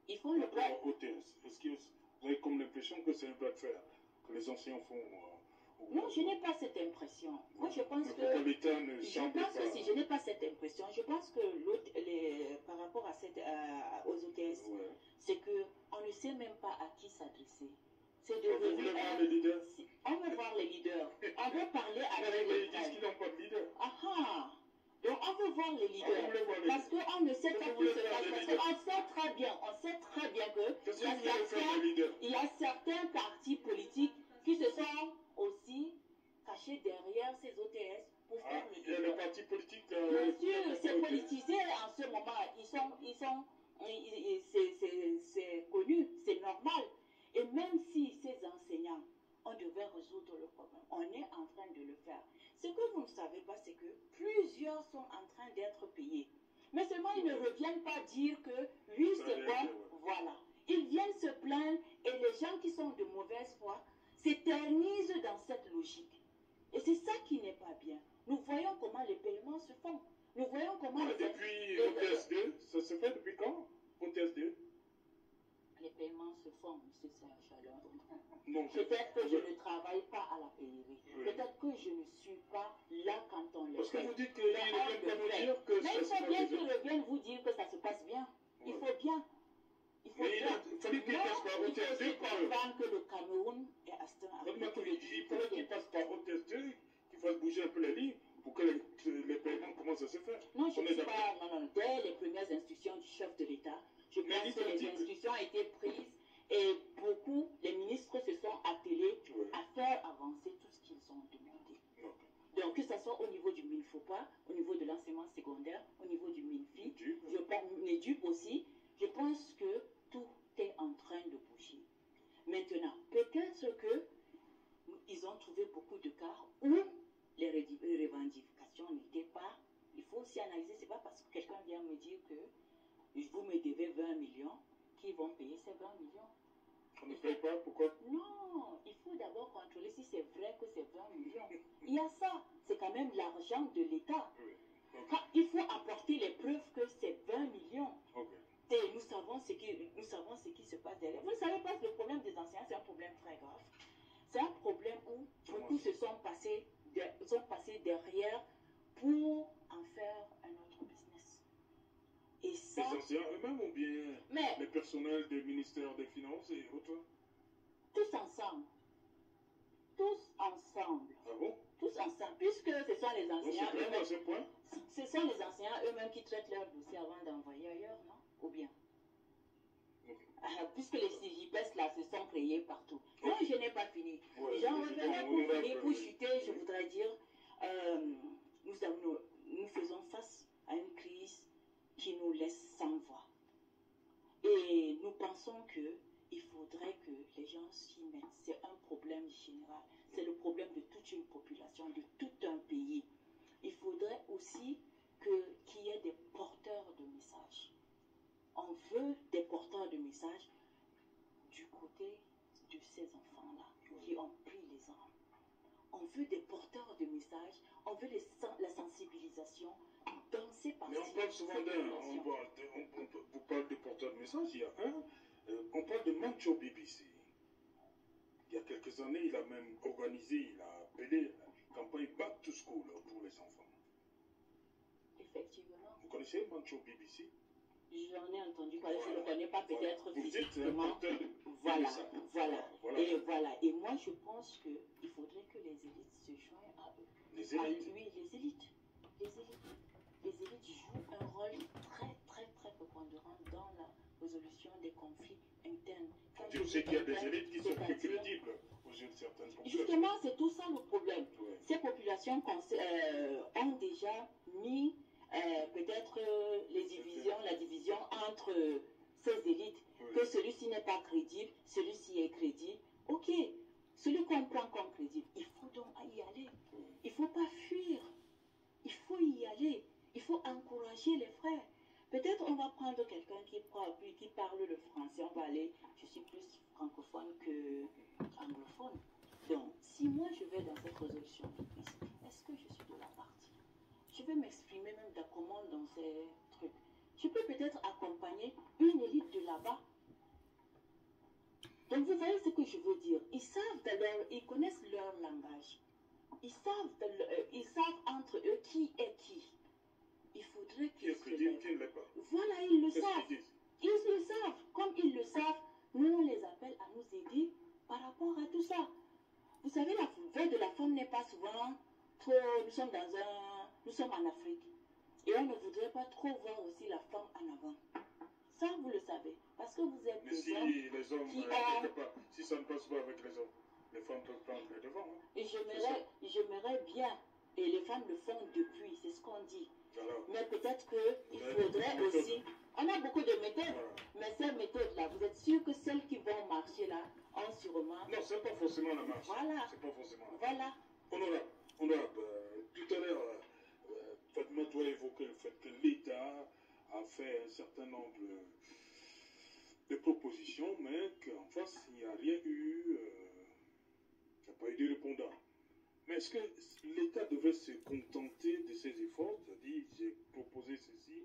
Ils font le bras de fer. Est-ce que vous avez comme l'impression que c'est un bras de fer que les enseignants font Non, je n'ai pas cette impression. Moi, je pense que l'État ne semble pas... aussi, je n'ai pas cette impression. Je pense que par rapport à aux OTS, c'est qu'on ne sait même pas à qui s'adresser. C'est de Vous voulez voir les leaders? On veut voir les leaders. On veut parler avec les les leaders. Ils disent qu'ils n'ont pas de leader. Donc on veut voir les leaders. Parce qu'on ne sait pas qui se passe. Parce qu'on sait très bien il y a certains partis politiques qui se sont aussi cachés derrière ces OTS pour faire le il y a les partis politiques. Bien sûr, c'est politisé en ce moment. C'est connu, c'est normal. Et même si ces enseignants, on devait résoudre le problème, on est en train de le faire. Ce que vous ne savez pas, c'est que plusieurs sont en train d'être payés. Mais seulement ils ne reviennent pas dire que lui c'est bon, voilà. Ils viennent se plaindre et les gens qui sont de mauvaise foi s'éternisent dans cette logique. Et c'est ça qui n'est pas bien. Nous voyons comment les paiements se font. Nous voyons comment depuis OTS2, ça se fait depuis quand? OTS2? Les paiements se font, M. Serge. Peut-être que je ne travaille pas à la payserie. Peut-être que je ne suis pas là quand on le fait. Parce que vous dites qu'ils ne viennent pas vous dire que ça se passe bien. Mais il faut bien qu'ils reviennent vous dire que ça se passe bien. Il faut bien. Il faut bien. Il fallait qu'ils passent par OTS2 pour comprendre que le Cameroun est astreint. Il fallait qu'ils passent par OTS2, qu'ils fassent bouger un peu les lignes pour que les paiements commencent à se faire. Non, je ne suis pas... Non. Dès les premières instructions du chef de l'État, je pense que les instructions ont été prises et beaucoup, les ministres se sont attelés à faire avancer tout ce qu'ils ont demandé. Donc, que ce soit au niveau du MINFOPA, au niveau de l'enseignement secondaire, au niveau du MINFI, je pense, MEDUP aussi, je pense que tout est en train de bouger. Maintenant, peut-être qu'ils ont trouvé beaucoup de cas où les revendications n'étaient pas... Il faut aussi analyser, c'est pas parce que quelqu'un vient me dire que vous me devez 20 millions qu'ils vont payer ces 20 millions. On ne paye pas, pourquoi? Non, il faut d'abord contrôler si c'est vrai que c'est 20 millions. Il y a ça, c'est quand même l'argent de l'État. Il faut apporter les preuves que c'est 20 millions. Et nous savons ce qui se passe derrière. Vous ne savez pas, le problème des enseignants, c'est un problème très grave. C'est un problème où beaucoup se sont passés derrière pour en faire un autre business. Et ça, les enseignants eux-mêmes ou bien les personnels des ministères des Finances et autres? Tous ensemble. Tous ensemble. Ah bon? Tous ensemble. Puisque ce sont les enseignants eux-mêmes. Ce sont les enseignants eux-mêmes qui traitent leur dossier avant d'envoyer ailleurs, non? Ou bien? Puisque les CJPS là se sont créés partout. Non, je n'ai pas fini. J'en revenais pour chuter, je voudrais dire, nous faisons face à une crise qui nous laisse sans voix. Et nous pensons qu'il faudrait que les gens s'y mettent. C'est un problème général. C'est le problème de toute une population, de tout un pays. Il faudrait aussi qu'il y ait des porteurs de messages. On veut des porteurs de messages du côté de ces enfants-là qui ont pris les armes. On veut des porteurs de messages, on veut la sensibilisation dans sait partir. Mais on parle souvent d'un, vous parlez de porteur de message, il y a on parle de Mancho BBC. Il y a quelques années, il a même organisé, il a appelé la campagne Back to School pour les enfants. Effectivement. Vous connaissez Mancho BBC? J'en ai entendu parler, je ne le connais pas peut-être physiquement. Voilà. Et voilà. Et moi, je pense qu'il faudrait que les élites se joignent à eux. Les élites? Oui, les élites. Les élites jouent un rôle très, très, très prépondérant dans la résolution des conflits internes. Tu sais qu'il y a des élites qui sont plus crédibles aux yeux de certaines populations. Justement, c'est tout ça le problème. Oui. Ces populations ont déjà mis peut-être la division entre ces élites, oui. Que celui-ci n'est pas crédible, celui-ci est crédible. Ok, celui qu'on prend comme crédible, il faut donc y aller. Oui. Il ne faut pas fuir. Il faut y aller. Il faut encourager les frères. Peut-être on va prendre quelqu'un qui parle le français. On va aller, je suis plus francophone que anglophone. Donc, si moi je vais dans cette résolution de principe, est-ce que je suis de la partie? Je vais m'exprimer même comment dans ces trucs. Je peux peut-être accompagner une élite de là-bas. Donc, vous voyez ce que je veux dire. Ils connaissent leur langage. Ils savent entre eux qui est qui. Il faudrait qu'ils se lèvent. Qui ne l'est pas. Voilà, ils le savent. Ils le savent. Comme ils le savent, nous, on les appelle à nous aider par rapport à tout ça. Vous savez, la veille de la femme n'est pas souvent trop... Nous sommes en Afrique. Et on ne voudrait pas trop voir aussi la femme en avant. Ça, vous le savez. Parce que vous êtes des hommes les hommes qui si ça ne passe pas avec les hommes, les femmes peuvent prendre les devants. Hein. Et j'aimerais bien. Et les femmes le font depuis, c'est ce qu'on dit. Alors, mais peut-être qu'il faudrait aussi... On a beaucoup de méthodes. Voilà. Mais ces méthodes-là, vous êtes sûr que celles qui vont marcher là, ont sûrement... Non, c'est pas forcément la marche. Voilà. C'est pas forcément la marche. Voilà. Honorable, tout à l'heure, Fatma doit évoquer le fait que l'État a fait un certain nombre de propositions, mais qu'en face, il n'y a rien eu, il n'y a pas eu de répondant. Mais est-ce que l'État devait se contenter de ses efforts, c'est-à-dire j'ai proposé ceci,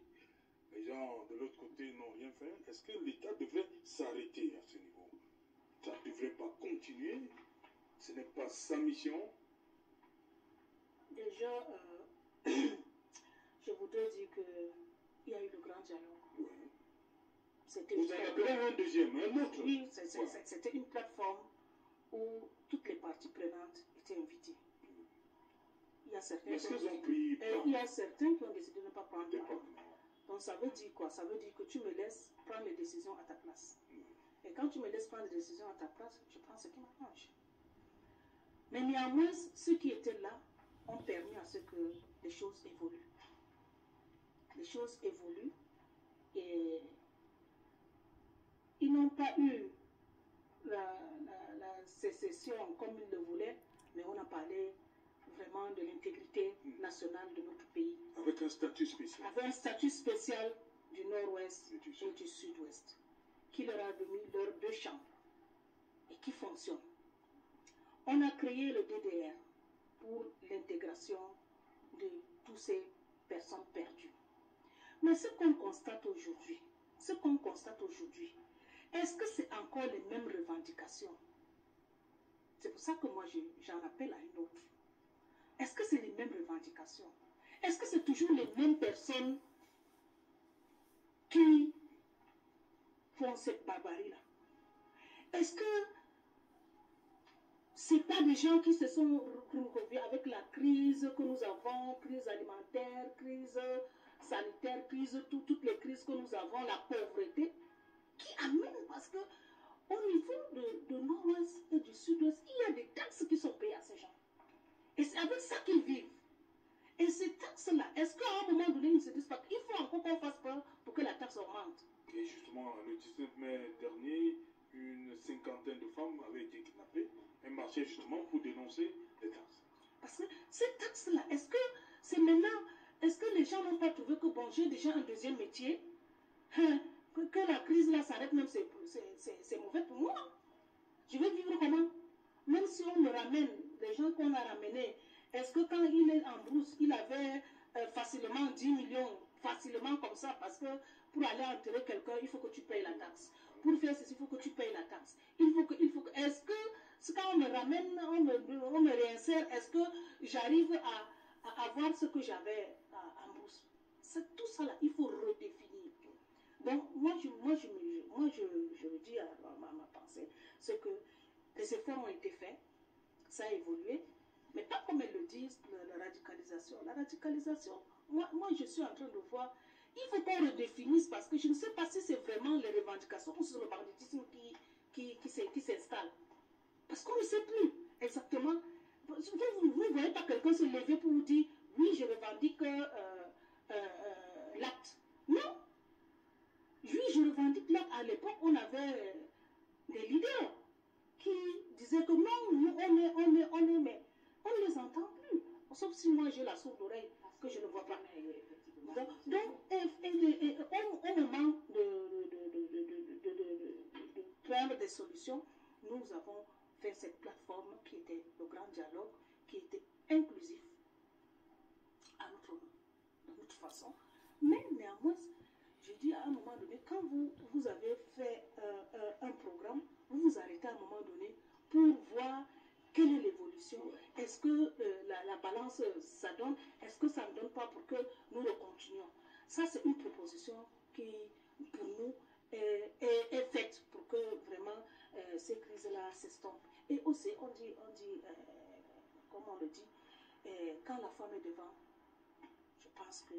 les gens de l'autre côté n'ont rien fait? Est-ce que l'État devrait s'arrêter à ce niveau? Ça ne devrait pas continuer? Ce n'est pas sa mission? Déjà, je voudrais dire qu'il y a eu le grand dialogue. Oui. Vous en appelez un deuxième, un autre? Oui, c'était une plateforme où toutes les parties prenantes étaient invitées. Il y a certains il y a certains qui ont décidé de ne pas prendre part. Donc ça veut dire quoi? Ça veut dire que tu me laisses prendre les décisions à ta place. Et quand tu me laisses prendre les décisions à ta place, je prends ce qui m'arrange. Mais néanmoins, ceux qui étaient là ont permis à ce que les choses évoluent. Les choses évoluent et ils n'ont pas eu la sécession comme ils le voulaient, mais on a parlé vraiment de l'intégrité nationale de notre pays. Avec un statut spécial. Avec un statut spécial du nord-ouest et du sud-ouest, qui leur a donné leurs deux chambres et qui fonctionnent. On a créé le DDR pour l'intégration de toutes ces personnes perdues. Mais ce qu'on constate aujourd'hui, est-ce que c'est encore les mêmes revendications? C'est pour ça que moi j'en appelle à une autre. Est-ce que c'est les mêmes revendications? Est-ce que c'est toujours les mêmes personnes qui font cette barbarie-là? Est-ce que ce n'est pas des gens qui se sont retrouvés avec la crise que nous avons, crise alimentaire, crise sanitaire, toutes les crises que nous avons, la pauvreté, qui amène, parce que au niveau de nord-ouest et du sud-ouest, il y a des taxes qui sont payées à ces gens. Et c'est avec ça qu'ils vivent. Et ces taxes-là, est-ce qu'à un moment donné, ils ne se disent pas qu'il faut encore qu'on fasse peur pour que la taxe augmente? Et justement, le 19 mai dernier, une cinquantaine de femmes avaient été kidnappées et marchaient justement pour dénoncer les taxes. Parce que ces taxes-là, est-ce que c'est maintenant, est-ce que les gens n'ont pas trouvé que bon, j'ai déjà un deuxième métier, que la crise là s'arrête même, c'est mauvais pour moi. Je vais vivre comment? Même si on me ramène, les gens qu'on a ramenés, est-ce que quand il est en brousse, il avait facilement 10 millions, facilement comme ça, parce que pour aller enterrer quelqu'un, il faut que tu payes la taxe. Pour faire ceci, il faut que tu payes la taxe. Est-ce que quand on me ramène, on me réinsère, est-ce que j'arrive à avoir ce que j'avais en bourse? C'est tout ça là, il faut redéfinir. Donc, moi, je le dis à ma pensée, c'est que les efforts ont été faits, ça a évolué, mais pas comme elles le disent, la radicalisation. La radicalisation, moi, je suis en train de voir, il faut qu'on redéfinisse, parce que je ne sais pas si c'est vraiment les revendications ou c'est le banditisme qui s'installe. Parce qu'on ne sait plus exactement. Vous ne voyez pas quelqu'un se lever pour vous dire, oui, je revendique l'acte. Non. Oui, je revendique l'acte. À l'époque, on avait des leaders qui disaient que non, nous, mais on ne les entend plus. Sauf si moi, j'ai la sourde oreille que je ne vois pas. Donc, au moment de prendre des solutions, nous avons fait cette plateforme qui était le grand dialogue, qui était inclusif de notre façon. Mais néanmoins, je dis à un moment donné, quand vous avez fait un programme, vous vous arrêtez à un moment donné pour voir quelle est l'évolution. Est-ce que la balance, ça donne? Est-ce que ça ne donne pas pour que nous le continuions? Ça, c'est une proposition qui, pour nous, est faite pour que vraiment ces crises-là s'estompent. Et aussi, on dit comme on le dit, quand la femme est devant, je pense que...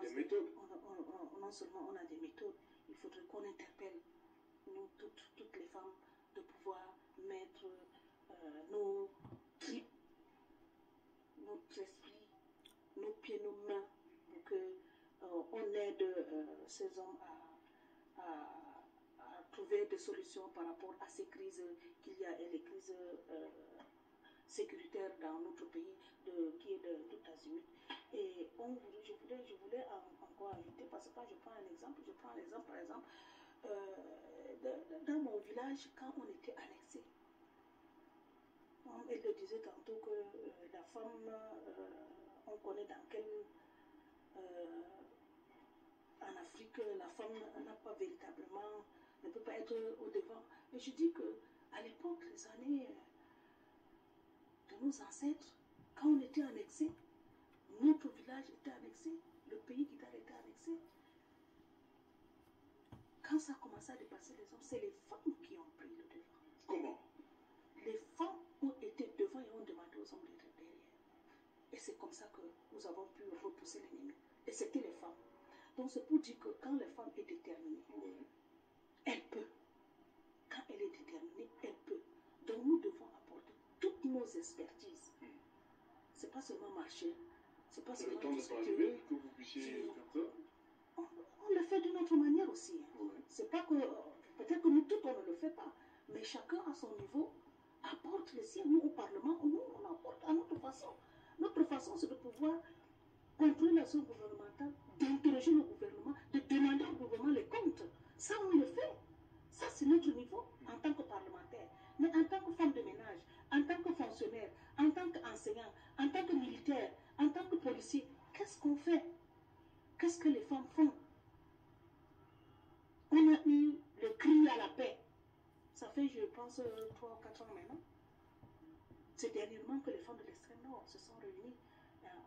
des méthodes. Non seulement on a des méthodes, il faudrait qu'on interpelle, nous, toutes les femmes, de pouvoir mettre nos tripes, notre esprit, nos pieds, nos mains, pour qu'on aide ces hommes à trouver des solutions par rapport à ces crises qu'il y a et les crises sécuritaires dans notre pays qui est de tout azimut. Et je voulais encore ajouter, parce que quand je prends l'exemple, par exemple, dans mon village, quand on était annexé, elle le disait tantôt que la femme, on connaît dans quel... en Afrique, la femme n'a pas véritablement, ne peut pas être au devant. Et je dis qu'à l'époque, les années de nos ancêtres, quand on était annexé, notre village était annexé, le pays d'Idal était annexé. Quand ça a commencé à dépasser les hommes, c'est les femmes qui ont pris le devant. Comment? Les femmes ont été devant et ont demandé aux hommes d'être derrière. Et c'est comme ça que nous avons pu repousser l'ennemi. Et c'était les femmes. Donc c'est pour dire que quand la femme est déterminée, elle peut. Quand elle est déterminée, elle peut. Donc nous devons apporter toutes nos expertises. C'est pas seulement marcher. C'est pas seulement le temps n'est pas arrivé que vous puissiez faire ça? On le fait d'une autre manière aussi. C'est pas que... Peut-être que nous tous, on ne le fait pas. Mais chacun à son niveau apporte le sien. Nous, au Parlement, nous, on apporte à notre façon. Notre façon, c'est de pouvoir contrôler l'action gouvernementale, d'interroger le gouvernement, de demander au gouvernement les comptes. Ça, on le fait. Ça, c'est notre niveau en tant que parlementaire. Mais en tant que femme de ménage, en tant que fonctionnaire, en tant qu'enseignant, en tant que militaire, en tant que policier, qu'est-ce qu'on fait? Qu'est-ce que les femmes font? On a eu le cri à la paix. Ça fait, je pense, 3 ou 4 ans maintenant. C'est dernièrement que les femmes de l'extrême nord se sont réunies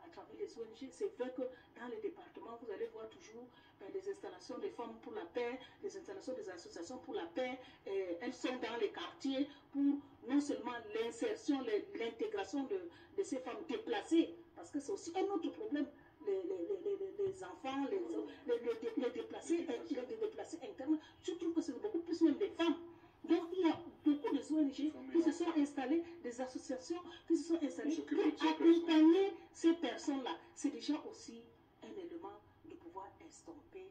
à travers les ONG. C'est vrai que dans les départements, vous allez voir toujours les installations des femmes pour la paix, les installations des associations pour la paix. Elles sont dans les quartiers pour non seulement l'insertion, l'intégration de ces femmes déplacées, parce que c'est aussi un autre problème. Les enfants, les déplacés internes, je trouve que c'est beaucoup plus même des femmes. Donc il y a beaucoup de ONG qui se sont installées, des associations qui se sont installées pour accompagner ces personnes-là. C'est déjà aussi un élément de pouvoir estomper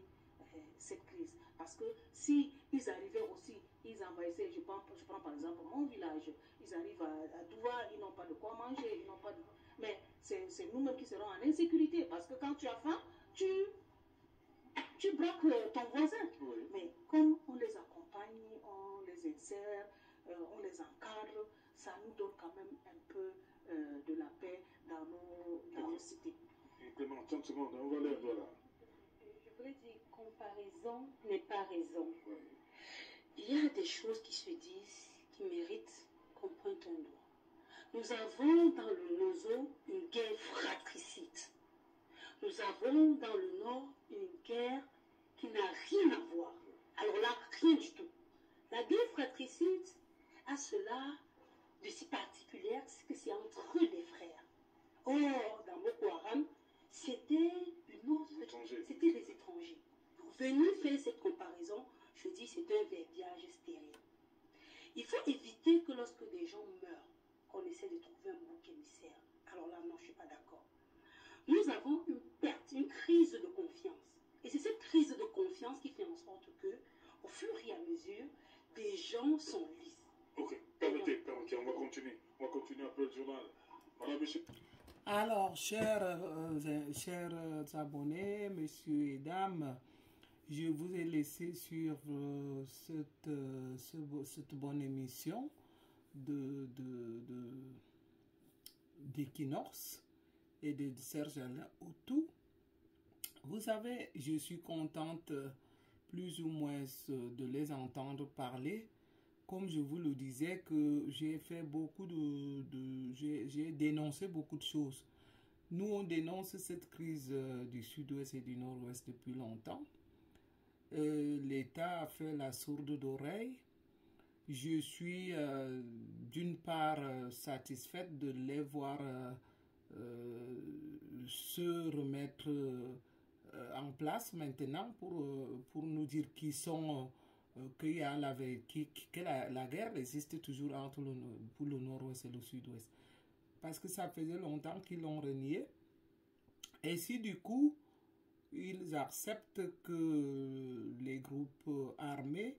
cette crise. Parce que si ils arrivaient aussi, ils envahissaient, je prends par exemple mon village, ils arrivent à Douva, ils n'ont pas de quoi manger, ils n'ont pas de... Mais c'est nous-mêmes qui serons en insécurité, parce que quand tu as faim, tu braques ton voisin. Oui. Mais comme on les accompagne, on les insère, on les encadre, ça nous donne quand même un peu de la paix dans nos cités. Clément, 30 secondes, on va aller à toi là. Je voudrais dire, comparaison n'est pas raison. Oui. Il y a des choses qui se disent qui méritent qu'on pointe un doigt. Nous avons dans le Nozo une guerre fratricide. Nous avons dans le Nord une guerre qui n'a rien à voir. Alors là, rien du tout. La guerre fratricide a cela de si particulière, c'est que c'est entre les frères. Or, dans Boko Haram, c'était une autre, c'était des étrangers. Venir faire cette comparaison, je dis, c'est un verbiage stérile. Il faut éviter que lorsque des gens meurent, qu'on essaie de trouver un bouc émissaire. Alors là, non, je ne suis pas d'accord. Nous avons une perte, une crise de confiance. Et c'est cette crise de confiance qui fait en sorte que, au fur et à mesure, des gens sont lisses. Ok, permettez, on va continuer. On va continuer après le journal. Voilà, monsieur. Alors, chers abonnés, messieurs et dames, je vous ai laissé sur cette bonne émission d'Equinox et de Serge Alain Autou. Vous savez, je suis contente plus ou moins de les entendre parler. Comme je vous le disais, que j'ai fait beaucoup j'ai dénoncé beaucoup de choses. Nous, on dénonce cette crise du sud-ouest et du nord-ouest depuis longtemps. L'État a fait la sourde d'oreille. Je suis d'une part satisfaite de les voir se remettre en place maintenant pour nous dire qui sont... que la guerre existe toujours pour le nord-ouest et le sud-ouest. Parce que ça faisait longtemps qu'ils l'ont renié. Et si du coup, ils acceptent que les groupes armés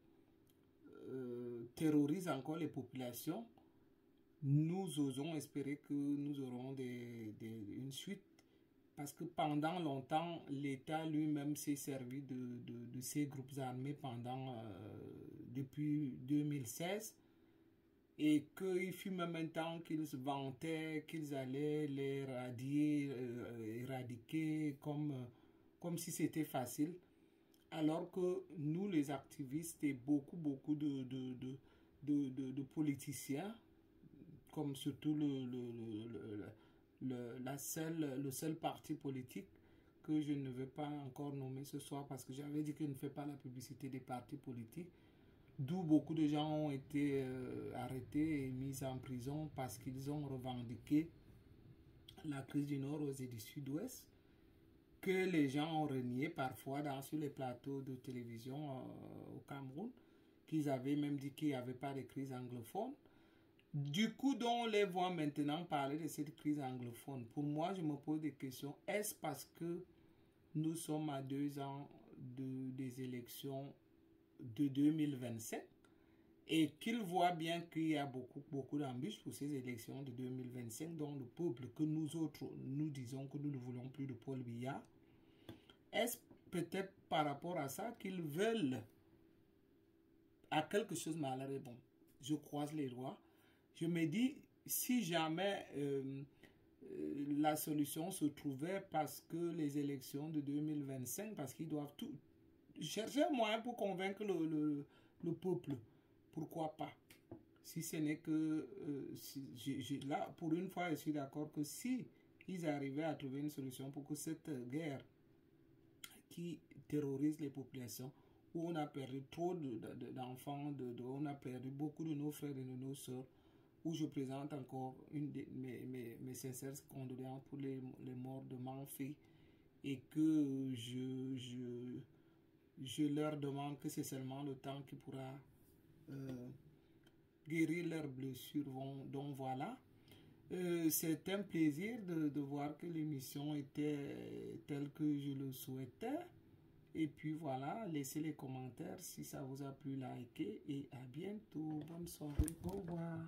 terrorisent encore les populations, nous osons espérer que nous aurons une suite. Parce que pendant longtemps, l'État lui-même s'est servi de ces groupes armés depuis 2016. Et qu'il fut même un temps qu'ils se vantaient qu'ils allaient les éradiquer comme si c'était facile. Alors que nous, les activistes et beaucoup de politiciens, comme surtout le seul parti politique que je ne veux pas encore nommer ce soir parce que j'avais dit que je ne fais pas la publicité des partis politiques, d'où beaucoup de gens ont été arrêtés et mis en prison parce qu'ils ont revendiqué la crise du nord-ouest et du sud-ouest, que les gens ont renié parfois sur les plateaux de télévision au Cameroun, qu'ils avaient même dit qu'il n'y avait pas de crise anglophone. Du coup, on les voit maintenant parler de cette crise anglophone. Pour moi, je me pose des questions. Est-ce parce que nous sommes à 2 ans des élections de 2025 et qu'ils voient bien qu'il y a beaucoup d'embûches pour ces élections de 2025 dont le peuple que nous autres, nous disons que nous ne voulons plus de Paul Biya? Est-ce peut-être par rapport à ça qu'ils veulent à quelque chose malheureux? Bon, je croise les doigts. Je me dis, si jamais la solution se trouvait parce que les élections de 2025, parce qu'ils doivent tout chercher un moyen pour convaincre le peuple, pourquoi pas? Si ce n'est que, là, pour une fois, je suis d'accord que si ils arrivaient à trouver une solution pour que cette guerre qui terrorise les populations, où on a perdu trop d'enfants, on a perdu beaucoup de nos frères et de nos sœurs, où je présente encore mes sincères condoléances pour les morts de Manfi, et que je leur demande que c'est seulement le temps qui pourra guérir leurs blessures. Donc voilà, c'est un plaisir de voir que l'émission était telle que je le souhaitais. Et puis voilà, laissez les commentaires si ça vous a plu, likez et à bientôt. Bonne soirée, au revoir.